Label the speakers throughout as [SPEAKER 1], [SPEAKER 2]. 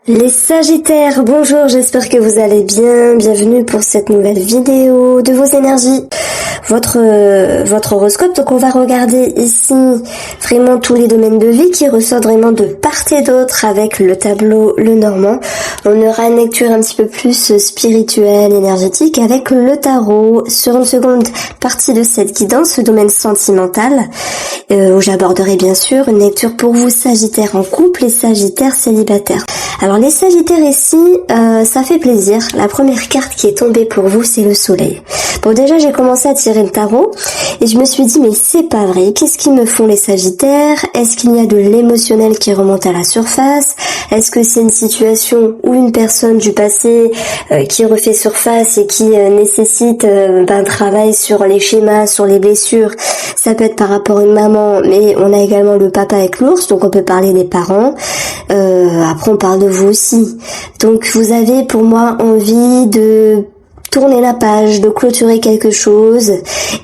[SPEAKER 1] Les Sagittaires, bonjour, j'espère que vous allez bien. Bienvenue pour cette nouvelle vidéo de vos énergies. Votre horoscope, donc on va regarder ici vraiment tous les domaines de vie qui ressortent vraiment de part et d'autre avec le tableau Lenormand. On aura une lecture un petit peu plus spirituelle, énergétique avec le tarot sur une seconde partie de cette guidance, le domaine sentimental, où j'aborderai bien sûr une lecture pour vous Sagittaires en couple et Sagittaires célibataires. Alors les Sagittaires ici, ça fait plaisir. La première carte qui est tombée pour vous, c'est le soleil. Bon, déjà j'ai commencé à tirer le tarot et je me suis dit mais c'est pas vrai. Qu'est-ce qu'ils me font les Sagittaires? Est-ce qu'il y a de l'émotionnel qui remonte à la surface? Est-ce que c'est une situation ou une personne du passé qui refait surface et qui nécessite un travail sur les schémas, sur les blessures? Ça peut être par rapport à une maman, mais on a également le papa avec l'ours, donc on peut parler des parents. Après on parle de vous aussi. Donc vous avez pour moi envie de tourner la page, de clôturer quelque chose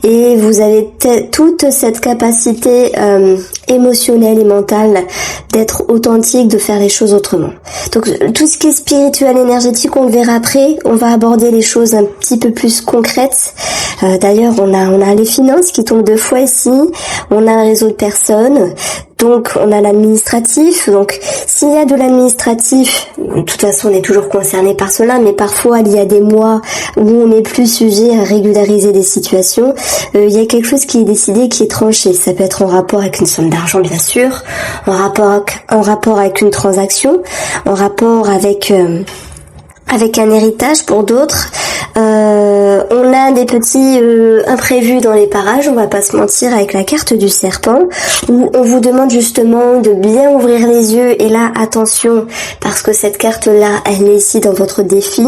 [SPEAKER 1] et vous avez toute cette capacité émotionnelle et mentale d'être authentique, de faire les choses autrement. Donc tout ce qui est spirituel, énergétique, on le verra après. On va aborder les choses un petit peu plus concrètes. D'ailleurs, on a les finances qui tombent 2 fois ici. On a un réseau de personnes. Donc on a l'administratif, donc s'il y a de l'administratif, de toute façon on est toujours concerné par cela, mais parfois il y a des mois où on n'est plus sujet à régulariser des situations, il y a quelque chose qui est décidé, qui est tranché. Ça peut être en rapport avec une somme d'argent bien sûr, en rapport avec une transaction, en rapport avec un héritage pour d'autres. On a des petits imprévus dans les parages, on va pas se mentir, avec la carte du serpent, où on vous demande justement de bien ouvrir les yeux, et là, attention, parce que cette carte-là, elle est ici dans votre défi,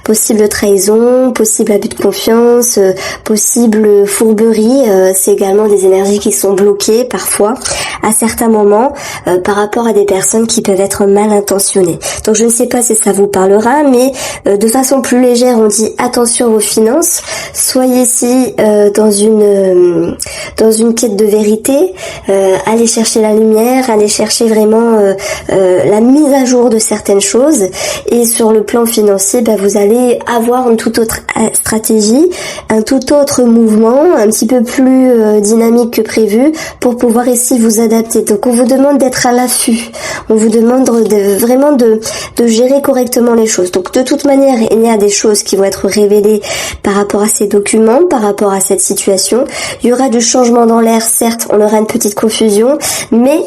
[SPEAKER 1] possible trahison, possible abus de confiance, possible fourberie, c'est également des énergies qui sont bloquées parfois, à certains moments, par rapport à des personnes qui peuvent être mal intentionnées. Donc je ne sais pas si ça vous parlera, mais de façon plus légère, on dit attention aux finances, soyez ici dans une quête de vérité, allez chercher la lumière, allez chercher vraiment la mise à jour de certaines choses, et sur le plan financier, vous allez avoir une toute autre stratégie, un tout autre mouvement, un petit peu plus dynamique que prévu pour pouvoir ici vous adapter. Donc on vous demande d'être à l'affût, on vous demande vraiment de gérer correctement les choses. Donc de toute manière, il y a des choses qui vont être révélées par rapport à ces documents, par rapport à cette situation. Il y aura du changement dans l'air, certes, on aura une petite confusion, mais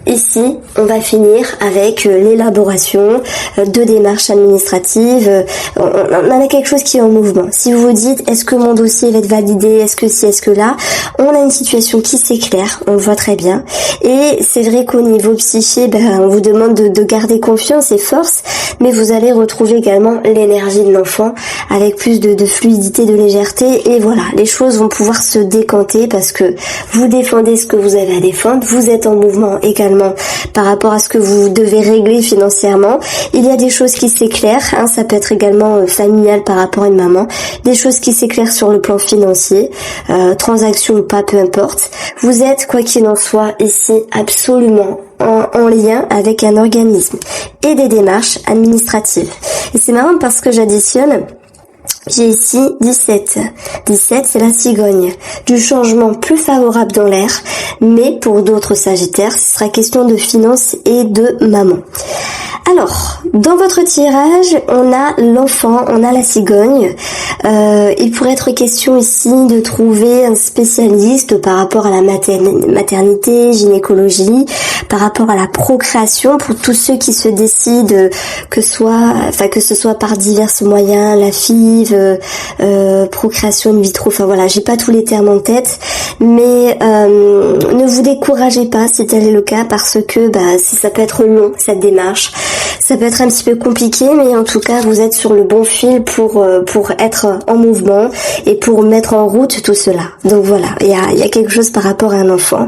[SPEAKER 1] ici, on va finir avec l'élaboration de démarches administratives. On a quelque chose qui est en mouvement. Si vous vous dites, est-ce que mon dossier va être validé, est-ce que si, est-ce que là, on a une situation qui s'éclaire, on le voit très bien. Et c'est vrai qu'au niveau psyché, on vous demande de garder confiance et force, mais vous allez retrouver également l'énergie de l'enfant avec plus de fluidité, de légèreté. Et voilà, les choses vont pouvoir se décanter parce que vous défendez ce que vous avez à défendre, vous êtes en mouvement également par rapport à ce que vous devez régler financièrement. Il y a des choses qui s'éclairent, ça peut être également familial par rapport à une maman, des choses qui s'éclairent sur le plan financier, transaction ou pas, peu importe. Vous êtes, quoi qu'il en soit, ici absolument en lien avec un organisme et des démarches administratives. Et c'est marrant parce que j'additionne, j'ai ici 17. 17, c'est la cigogne. Du changement plus favorable dans l'air, mais pour d'autres Sagittaires, ce sera question de finances et de maman. Alors, dans votre tirage, on a l'enfant, on a la cigogne. Il pourrait être question ici de trouver un spécialiste par rapport à la maternité, gynécologie, par rapport à la procréation pour tous ceux qui se décident que ce soit par divers moyens, la FIV, procréation in vitro, voilà, j'ai pas tous les termes en tête, mais ne vous découragez pas si tel est le cas, parce que ça peut être long cette démarche. Ça peut être un petit peu compliqué, mais en tout cas, vous êtes sur le bon fil pour être en mouvement et pour mettre en route tout cela. Donc voilà, il y a quelque chose par rapport à un enfant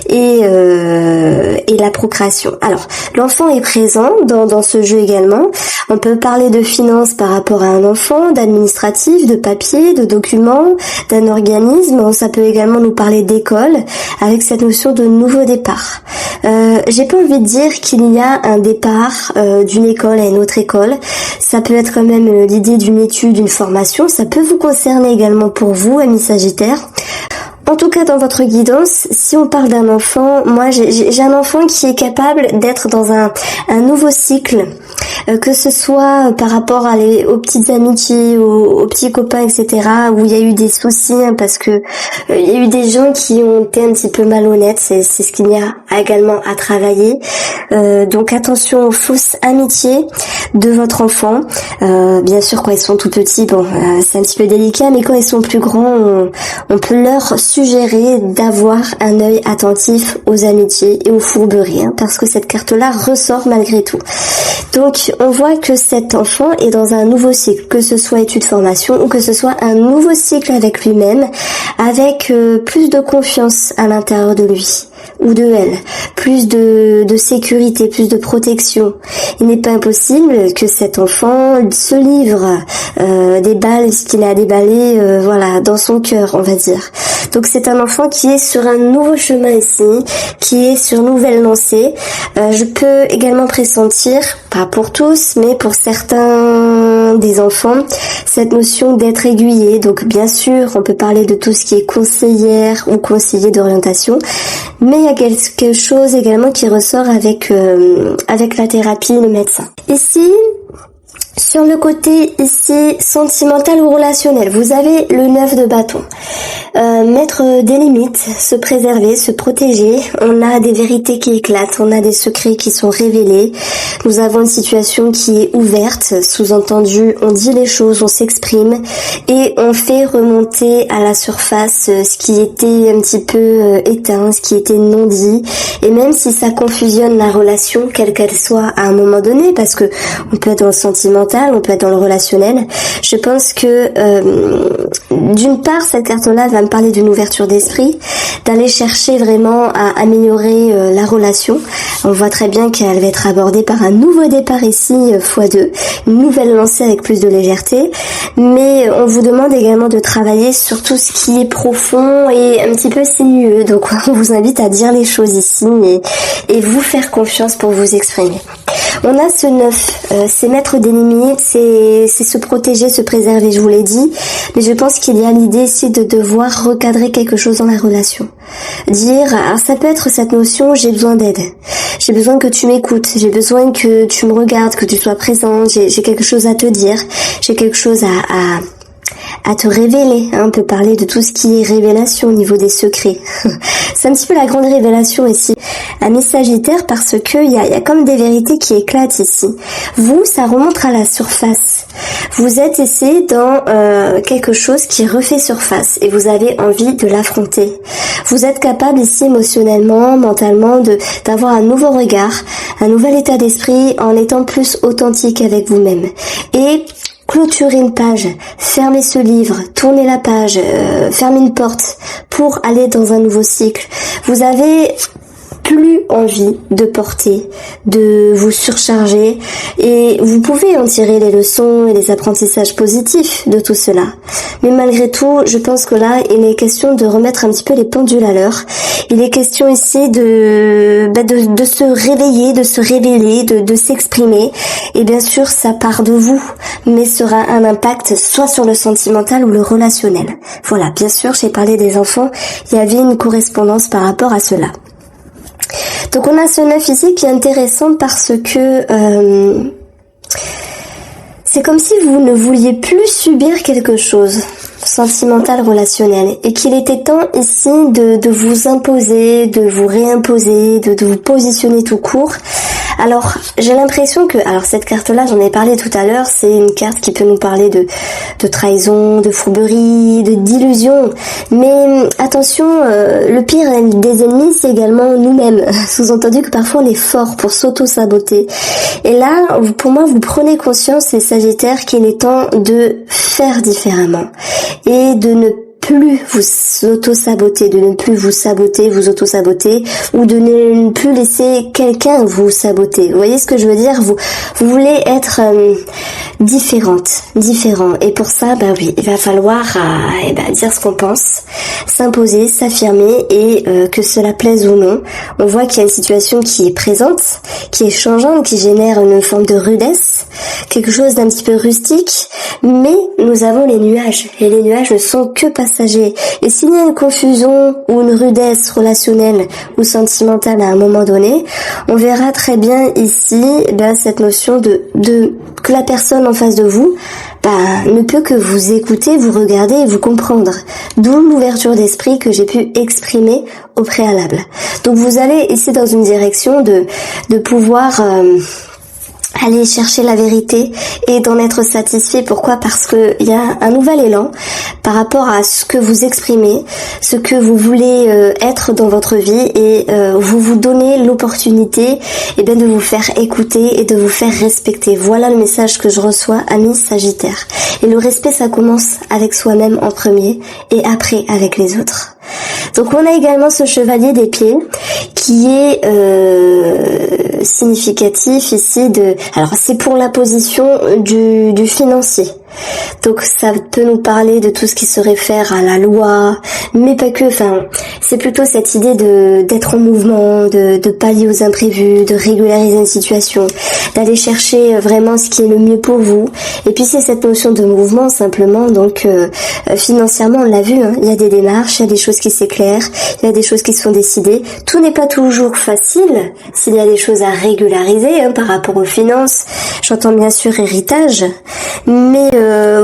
[SPEAKER 1] et la procréation. Alors, l'enfant est présent dans ce jeu également. On peut parler de finances par rapport à un enfant, d'administration administratif, de papier, de documents, d'un organisme. Ça peut également nous parler d'école, avec cette notion de nouveau départ. J'ai pas envie de dire qu'il y a un départ d'une école à une autre école. Ça peut être quand même l'idée d'une étude, d'une formation. Ça peut vous concerner également pour vous, amis Sagittaires. En tout cas, dans votre guidance, si on parle d'un enfant, moi j'ai un enfant qui est capable d'être dans un nouveau cycle, que ce soit par rapport aux petites amitiés, aux petits copains, etc., où il y a eu des soucis, parce que il y a eu des gens qui ont été un petit peu malhonnêtes, c'est ce qu'il y a également à travailler. Donc attention aux fausses amitiés de votre enfant. Bien sûr, quand ils sont tout petits, c'est un petit peu délicat, mais quand ils sont plus grands, on peut leur suggérer d'avoir un œil attentif aux amitiés et aux fourberies, parce que cette carte-là ressort malgré tout. Donc, on voit que cet enfant est dans un nouveau cycle, que ce soit études-formation ou que ce soit un nouveau cycle avec lui-même, avec plus de confiance à l'intérieur de lui ou de elle, plus de sécurité, plus de protection. Il n'est pas impossible que cet enfant se livre, déballe ce qu'il a déballé, dans son cœur, on va dire. Donc c'est un enfant qui est sur un nouveau chemin ici, qui est sur nouvelle lancée. Je peux également pressentir, pas pour tous, mais pour certains des enfants, cette notion d'être aiguillé. Donc bien sûr, on peut parler de tout ce qui est conseillère ou conseiller d'orientation, mais il y a quelque chose également qui ressort avec la thérapie et le médecin. Ici, sur le côté ici sentimental ou relationnel, vous avez le 9 de bâton. Mettre des limites, se préserver, se protéger. On a des vérités qui éclatent, on a des secrets qui sont révélés. Nous avons une situation qui est ouverte, sous-entendu, on dit les choses, on s'exprime et on fait remonter à la surface ce qui était un petit peu éteint, ce qui était non dit. Et même si ça confusionne la relation, quelle qu'elle soit à un moment donné, parce que on peut être dans le sentimental, on peut être dans le relationnel, je pense que d'une part, cette carte-là va me parler d'une ouverture d'esprit, d'aller chercher vraiment à améliorer la relation. On voit très bien qu'elle va être abordée par un nouveau départ ici, x2, une nouvelle lancée avec plus de légèreté, mais on vous demande également de travailler sur tout ce qui est profond et un petit peu sinueux, donc on vous invite à dire les choses ici et vous faire confiance pour vous exprimer. On a ce 9, c'est mettre des limites, c'est se protéger, se préserver, je vous l'ai dit, mais je pense qu'il y a l'idée ici de devoir recadrer quelque chose dans la relation. Dire, alors ça peut être cette notion, j'ai besoin d'aide, j'ai besoin que tu m'écoutes, j'ai besoin que tu me regardes, que tu sois présente, j'ai quelque chose à te dire, j'ai quelque chose à te révéler, on peut parler de tout ce qui est révélation au niveau des secrets. C'est un petit peu la grande révélation ici, amis Sagittaires, parce que il y a comme des vérités qui éclatent ici. Vous, ça remonte à la surface. Vous êtes ici dans quelque chose qui refait surface et vous avez envie de l'affronter. Vous êtes capable ici émotionnellement, mentalement, d'avoir un nouveau regard, un nouvel état d'esprit en étant plus authentique avec vous-même. Et clôturez une page, fermez ce livre, tournez la page, fermez une porte pour aller dans un nouveau cycle. Vous avez plus envie de porter, de vous surcharger et vous pouvez en tirer les leçons et les apprentissages positifs de tout cela. Mais malgré tout, je pense que là, il est question de remettre un petit peu les pendules à l'heure. Il est question ici de se réveiller, de se révéler, de s'exprimer. Et bien sûr, ça part de vous, mais sera un impact soit sur le sentimental ou le relationnel. Voilà, bien sûr, j'ai parlé des enfants, il y avait une correspondance par rapport à cela. Donc on a ce 9 ici qui est intéressant parce que c'est comme si vous ne vouliez plus subir quelque chose sentimental, relationnel, et qu'il était temps ici de vous imposer, de vous réimposer, de vous positionner tout court. Alors, j'ai l'impression que, alors cette carte-là, j'en ai parlé tout à l'heure, c'est une carte qui peut nous parler de trahison, de fourberie, d'illusion. Mais attention, le pire des ennemis, c'est également nous-mêmes. Sous-entendu que parfois on est fort pour s'auto-saboter. Et là, pour moi, vous prenez conscience, les Sagittaires, qu'il est temps de faire différemment. Et de ne plus vous auto-saboter, de ne plus vous saboter, vous auto-saboter, ou de ne plus laisser quelqu'un vous saboter. Vous voyez ce que je veux dire ? Vous voulez être différents. Et pour ça, bah oui, il va falloir dire ce qu'on pense, s'imposer, s'affirmer et que cela plaise ou non. On voit qu'il y a une situation qui est présente, qui est changeante, qui génère une forme de rudesse, quelque chose d'un petit peu rustique, mais nous avons les nuages et les nuages ne sont que passagers. Et s'il y a une confusion ou une rudesse relationnelle ou sentimentale à un moment donné, on verra très bien ici cette notion de que la personne en face de vous ne peut que vous écouter, vous regarder et vous comprendre. D'où l'ouverture d'esprit que j'ai pu exprimer au préalable. Donc vous allez ici dans une direction de pouvoir aller chercher la vérité et d'en être satisfait. Pourquoi? Parce que il y a un nouvel élan par rapport à ce que vous exprimez, ce que vous voulez être dans votre vie et vous donnez l'opportunité de vous faire écouter et de vous faire respecter. Voilà le message que je reçois, amis Sagittaire. Et le respect, ça commence avec soi-même en premier et après avec les autres. Donc on a également ce chevalier d'épée qui est significatif ici alors c'est pour la position du financier. Donc ça peut nous parler de tout ce qui se réfère à la loi, mais pas que, c'est plutôt cette idée d'être en mouvement, de pallier aux imprévus, de régulariser une situation, d'aller chercher vraiment ce qui est le mieux pour vous. Et puis c'est cette notion de mouvement simplement, donc financièrement on l'a vu, il y a des démarches, il y a des choses qui s'éclairent, il y a des choses qui sont décidées. Tout n'est pas toujours facile s'il y a des choses à régulariser par rapport aux finances. J'entends bien sûr héritage, mais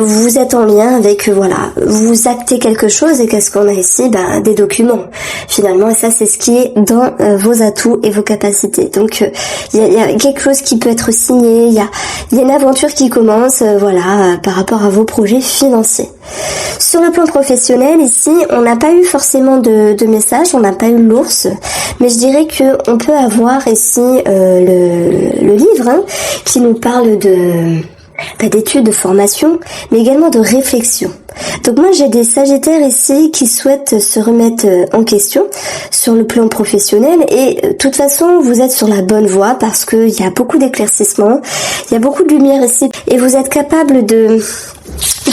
[SPEAKER 1] vous êtes en lien avec, vous actez quelque chose et qu'est-ce qu'on a ici? Des documents finalement, et ça c'est ce qui est dans vos atouts et vos capacités. Donc il y a quelque chose qui peut être signé, il y a une aventure qui commence, par rapport à vos projets financiers. Sur le plan professionnel, ici, on n'a pas eu forcément de message, on n'a pas eu l'ours, mais je dirais que on peut avoir ici le livre qui nous parle d'études, de formation, mais également de réflexion. Donc moi j'ai des sagittaires ici qui souhaitent se remettre en question sur le plan professionnel et de toute façon vous êtes sur la bonne voie parce qu'il y a beaucoup d'éclaircissements, il y a beaucoup de lumière ici et vous êtes capable de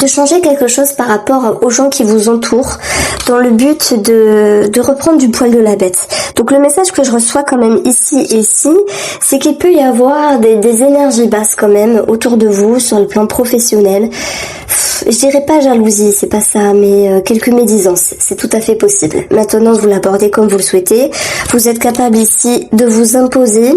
[SPEAKER 1] changer quelque chose par rapport aux gens qui vous entourent dans le but de reprendre du poil de la bête. Donc le message que je reçois quand même ici et ici, c'est qu'il peut y avoir des énergies basses quand même autour de vous sur le plan professionnel. Je dirais pas jalousie, c'est pas ça, mais quelques médisances, c'est tout à fait possible. Maintenant, vous l'abordez comme vous le souhaitez. Vous êtes capable ici de vous imposer,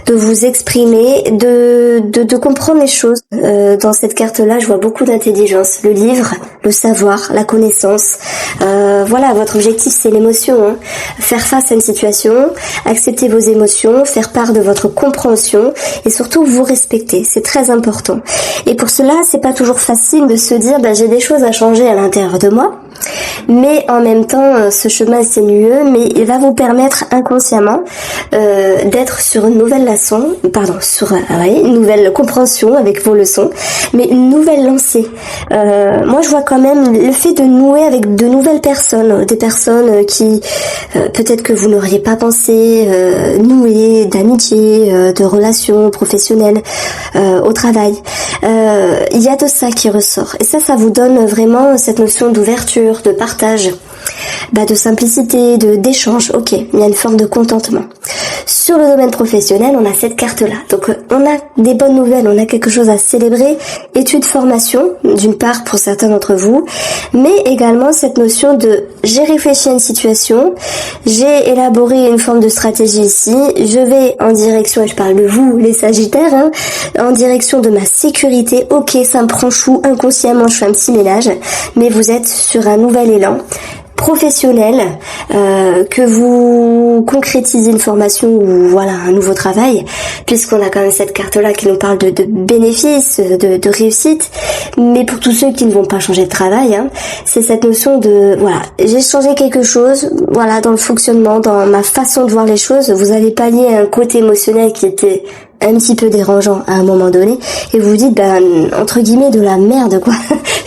[SPEAKER 1] de vous exprimer, de comprendre les choses. Dans cette carte-là, je vois beaucoup d'intelligence. Le livre, le savoir, la connaissance. Votre objectif, c'est l'émotion. Faire face à une situation, accepter vos émotions, faire part de votre compréhension et surtout vous respecter. C'est très important. Et pour cela, c'est pas toujours facile de se dire j'ai des choses à changer à l'intérieur de moi, mais en même temps ce chemin est sinueux, mais il va vous permettre inconsciemment d'être sur une nouvelle une nouvelle compréhension avec vos leçons, mais une nouvelle lancée. Moi je vois quand même le fait de nouer avec de nouvelles personnes, des personnes qui peut-être que vous n'auriez pas pensé nouer, d'amitié, de relations professionnelles, au travail. Il y a de ça qui ressort. Et ça vous donne vraiment cette notion d'ouverture, de partage, de simplicité, d'échange. Ok, il y a une forme de contentement. Sur le domaine professionnel, on a cette carte-là. Donc on a des bonnes nouvelles, on a quelque chose à célébrer. Études, formation, d'une part pour certains d'entre vous, mais également cette notion de j'ai réfléchi à une situation, j'ai élaboré une forme de stratégie ici, je vais en direction, et je parle de vous les sagittaires, en direction de ma sécurité. Ok, ça me prend chou, inconsciemment je fais un petit ménage, mais vous êtes sur un nouvel élan professionnel, que vous concrétisez une formation ou un nouveau travail, puisqu'on a quand même cette carte-là qui nous parle de bénéfices, de réussite, mais pour tous ceux qui ne vont pas changer de travail, c'est cette notion de j'ai changé quelque chose, dans le fonctionnement, dans ma façon de voir les choses, vous allez pallier un côté émotionnel qui était un petit peu dérangeant à un moment donné, et vous dites, entre guillemets, de la merde, quoi.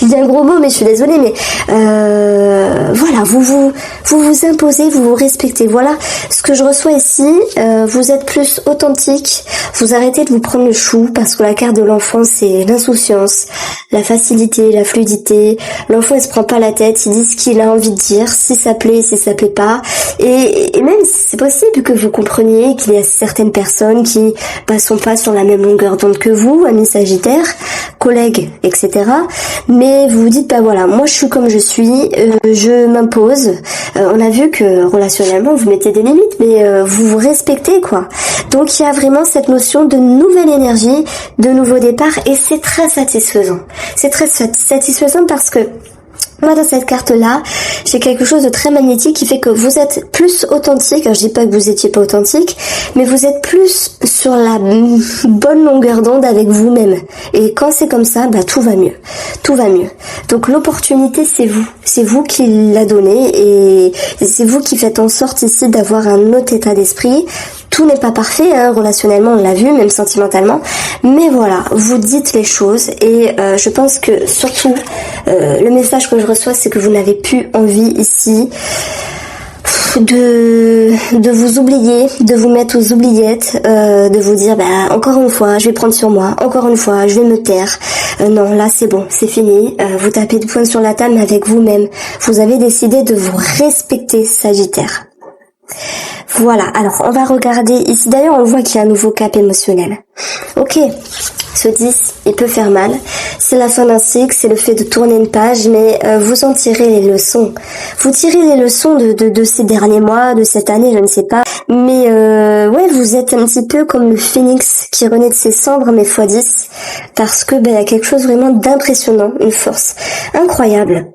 [SPEAKER 1] Je dis un gros mot, mais je suis désolée, mais voilà, vous imposez, vous vous respectez. Voilà ce que je reçois ici. Vous êtes plus authentique, vous arrêtez de vous prendre le chou, parce que la carte de l'enfant, c'est l'insouciance, la facilité, la fluidité. L'enfant, il se prend pas la tête, il dit ce qu'il a envie de dire, si ça plaît, si ça plaît pas. Et même, c'est possible que vous compreniez qu'il y a certaines personnes qui sont pas sur la même longueur d'onde que vous, amis Sagittaire, collègues, etc. Mais vous vous dites, voilà, moi je suis comme je suis, je m'impose. On a vu que relationnellement, vous mettez des limites, mais vous vous respectez, quoi. Donc il y a vraiment cette notion de nouvelle énergie, de nouveau départ, et c'est très satisfaisant. C'est très satisfaisant parce que moi, dans cette carte-là, j'ai quelque chose de très magnétique qui fait que vous êtes plus authentique. Alors, je dis pas que vous étiez pas authentique, mais vous êtes plus sur la bonne longueur d'onde avec vous-même. Et quand c'est comme ça, tout va mieux. Tout va mieux. Donc, l'opportunité, c'est vous. C'est vous qui la donnez et c'est vous qui faites en sorte ici d'avoir un autre état d'esprit. Tout n'est pas parfait, hein, relationnellement, on l'a vu, même sentimentalement. Mais voilà, vous dites les choses et je pense que surtout, le message que je reçois, c'est que vous n'avez plus envie ici de vous oublier, de vous mettre aux oubliettes, de vous dire encore une fois je vais prendre sur moi, encore une fois je vais me taire, non là c'est bon, c'est fini, vous tapez de poing sur la table avec vous-même, vous avez décidé de vous respecter Sagittaire. Voilà, alors on va regarder ici, d'ailleurs on voit qu'il y a un nouveau cap émotionnel. Ok, ce 10, il peut faire mal, c'est la fin d'un cycle, c'est le fait de tourner une page, mais vous en tirez les leçons. Vous tirez les leçons de ces derniers mois, de cette année, je ne sais pas, mais ouais, vous êtes un petit peu comme le phénix qui renaît de ses cendres, mais x10, parce que il y a quelque chose vraiment d'impressionnant, une force incroyable.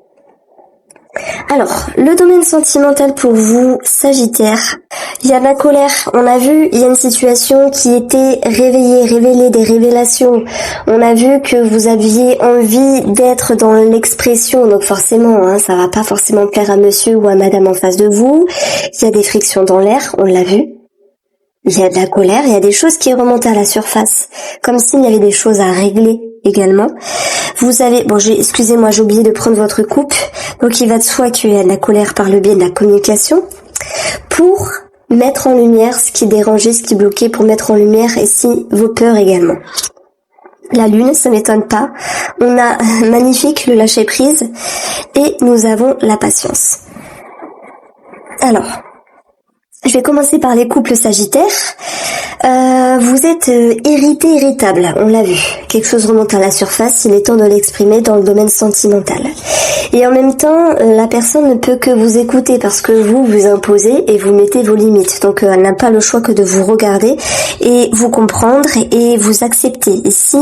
[SPEAKER 1] Alors, le domaine sentimental pour vous, Sagittaire, il y a de la colère. On a vu, il y a une situation qui était révélée, des révélations. On a vu que vous aviez envie d'être dans l'expression, donc forcément, ça va pas forcément plaire à monsieur ou à madame en face de vous. Il y a des frictions dans l'air, on l'a vu. Il y a de la colère, il y a des choses qui remontent à la surface, comme s'il y avait des choses à régler également. Vous avez, excusez-moi, j'ai oublié de prendre votre coupe, donc il va de soi qu'il y a de la colère par le biais de la communication, pour mettre en lumière ce qui dérangeait, ce qui bloquait, pour mettre en lumière ici vos peurs également. La lune, ça m'étonne pas. On a magnifique le lâcher prise, et nous avons la patience. Alors, je vais commencer par les couples sagittaires. Vous êtes irritable, on l'a vu. Quelque chose remonte à la surface, il est temps de l'exprimer dans le domaine sentimental. Et en même temps, la personne ne peut que vous écouter parce que vous imposez et vous mettez vos limites. Donc elle n'a pas le choix que de vous regarder et vous comprendre et vous accepter. Ici,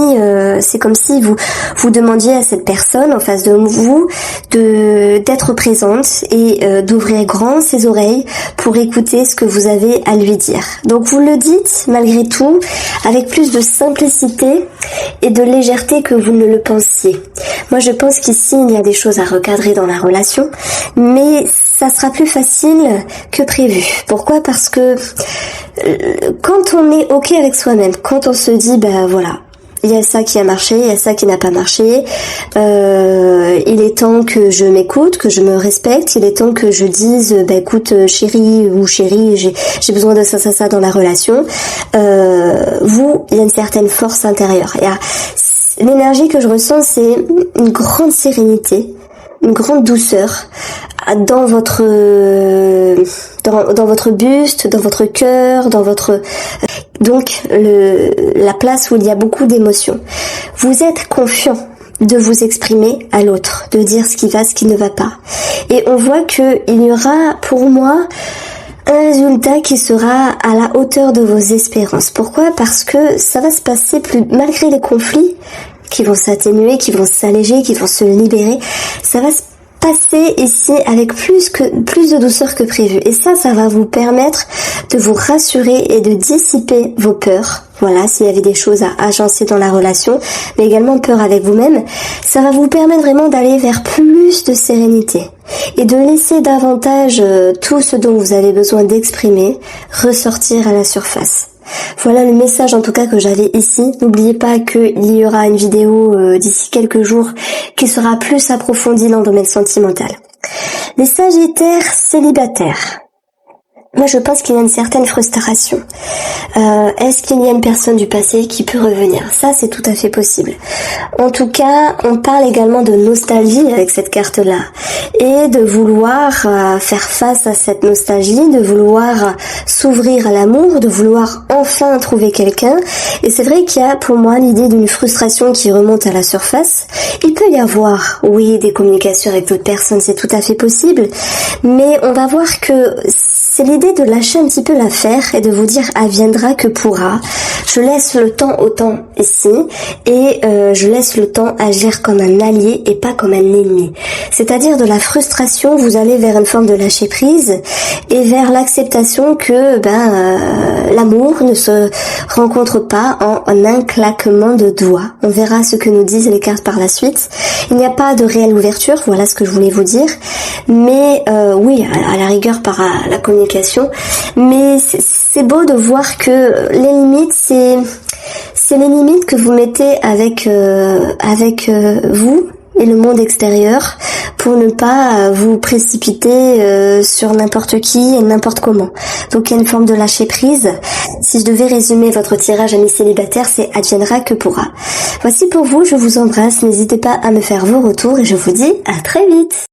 [SPEAKER 1] c'est comme si vous demandiez à cette personne en face de vous d'être présente et d'ouvrir grand ses oreilles pour écouter ce que vous avez à lui dire. Donc vous le dites malgré tout avec plus de simplicité et de légèreté que vous ne le pensiez. Moi je pense qu'ici il y a des choses à recadrer dans la relation, mais ça sera plus facile que prévu. Pourquoi ? Parce que quand on est ok avec soi-même, quand on se dit voilà, il y a ça qui a marché, il y a ça qui n'a pas marché, il est temps que je m'écoute, que je me respecte, il est temps que je dise écoute chérie ou chérie, j'ai besoin de ça dans la relation. Il y a une certaine force intérieure. L'énergie que je ressens, c'est une grande sérénité, une grande douceur dans votre buste, dans votre cœur, dans votre donc la place où il y a beaucoup d'émotions. Vous êtes confiant de vous exprimer à l'autre, de dire ce qui va, ce qui ne va pas. Et on voit que il y aura pour moi un résultat qui sera à la hauteur de vos espérances. Pourquoi ? Parce que ça va se passer malgré les conflits qui vont s'atténuer, qui vont s'alléger, qui vont se libérer. Ça va se passer ici avec plus de douceur que prévu. Et ça va vous permettre de vous rassurer et de dissiper vos peurs. Voilà, s'il y avait des choses à agencer dans la relation, mais également peur avec vous-même, ça va vous permettre vraiment d'aller vers plus de sérénité et de laisser davantage tout ce dont vous avez besoin d'exprimer ressortir à la surface. Voilà le message en tout cas que j'avais ici. N'oubliez pas qu'il y aura une vidéo d'ici quelques jours qui sera plus approfondie dans le domaine sentimental. Les Sagittaires célibataires. Moi, je pense qu'il y a une certaine frustration. Est-ce qu'il y a une personne du passé qui peut revenir? Ça, c'est tout à fait possible. En tout cas, on parle également de nostalgie avec cette carte-là. Et de vouloir faire face à cette nostalgie, de vouloir s'ouvrir à l'amour, de vouloir enfin trouver quelqu'un. Et c'est vrai qu'il y a pour moi l'idée d'une frustration qui remonte à la surface. Il peut y avoir, oui, des communications avec d'autres personnes, c'est tout à fait possible. Mais on va voir que c'est l'idée de lâcher un petit peu l'affaire et de vous dire adviendra que pourra. Je laisse le temps au temps ici et je laisse le temps agir comme un allié et pas comme un ennemi. C'est-à-dire de la frustration, vous allez vers une forme de lâcher prise et vers l'acceptation que l'amour ne se rencontre pas en un claquement de doigts. On verra ce que nous disent les cartes par la suite. Il n'y a pas de réelle ouverture, voilà ce que je voulais vous dire. Mais oui, à la rigueur par la communication, mais c'est beau de voir que les limites, c'est les limites que vous mettez avec vous et le monde extérieur pour ne pas vous précipiter sur n'importe qui et n'importe comment. Donc il y a une forme de lâcher prise. Si je devais résumer votre tirage amis célibataires, c'est adviendra que pourra. Voici pour vous, je vous embrasse, n'hésitez pas à me faire vos retours et je vous dis à très vite.